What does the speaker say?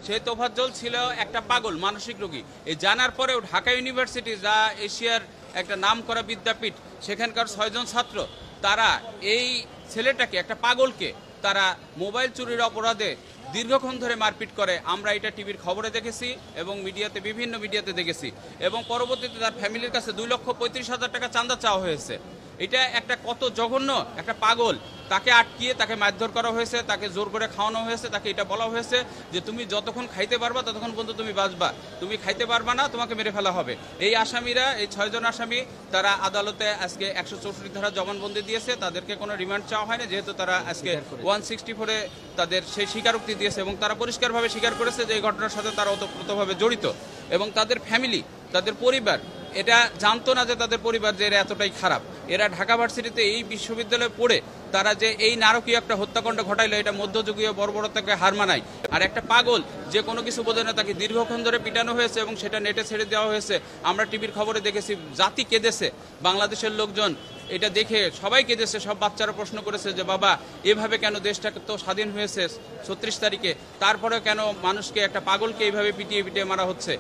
সেই তোফাজ্জল ছিল একটা পাগল মানসিক রোগী। এই জানার পরেও ঢাকা ইউনিভার্সিটি, যা এশিয়ার একটা নামকরা বিদ্যাপীঠ, সেখানকার 6 জন ছাত্র তারা এই ছেলেটাকে, একটা পাগলকে, তারা মোবাইল চুরির অপরাধে দীর্ঘক্ষণ ধরে মারপিট করে। আমরা এটা টিভির খবরে দেখেছি এবং মিডিয়াতে, বিভিন্ন মিডিয়াতে দেখেছি, এবং পরবর্তীতে তার ফ্যামিলির কাছে 2,35,000 টাকা চাঁদা চাওয়া হয়েছে। এটা একটা কত জঘন্য একটা পাগল, তাকে আটকিয়ে তাকে মারধর করা হয়েছে, তাকে জোর করে খাওয়ানো হয়েছে, তাকে এটা বলা হয়েছে যে তুমি যতক্ষণ খাইতে পারবা ততক্ষণ পর্যন্ত তুমি বাঁচবা, তুমি খাইতে পারবা না তোমাকে মেরে ফেলা হবে। এই আসামিরা, এই 6 জন আসামি, তারা আদালতে আজকে 164 ধারা জবানবন্দি দিয়েছে। তাদেরকে কোনো রিমান্ড চাওয়া হয়নি, যেহেতু তারা আজকে 164-এ তাদের সেই স্বীকারোক্তি দিয়েছে এবং তারা পরিষ্কারভাবে স্বীকার করেছে যে এই ঘটনার সাথে তারা ওতপ্রোতভাবে জড়িত। এবং তাদের ফ্যামিলি, তাদের পরিবার এটা জানতো না যে তাদের পরিবার যে এরা এতটাই খারাপ। এরা ঢাকা ভার্সিটিতে এই বিশ্ববিদ্যালয়ে পড়ে তারা যে এই নারকীয় একটা হত্যাকাণ্ড ঘটাইলো, এটা মধ্যযুগীয় বর্বরতাকে হার মানায়। আর একটা পাগল যে কোনো কিছু বোঝে না, তাকে দীর্ঘক্ষণ ধরে পিটানো হয়েছে এবং সেটা নেটে ছেড়ে দেওয়া হয়েছে। আমরা টিভির খবরে দেখেছি, জাতি কেঁদেছে, বাংলাদেশের লোকজন এটা দেখে সবাই কেঁদেছে। সব বাচ্চারা প্রশ্ন করেছে যে বাবা, এভাবে কেন, দেশটাকে তো স্বাধীন হয়েছে 36 তারিখে, তারপরেও কেন মানুষকে, একটা পাগলকে এইভাবে পিটিয়ে পিটিয়ে মারা হচ্ছে।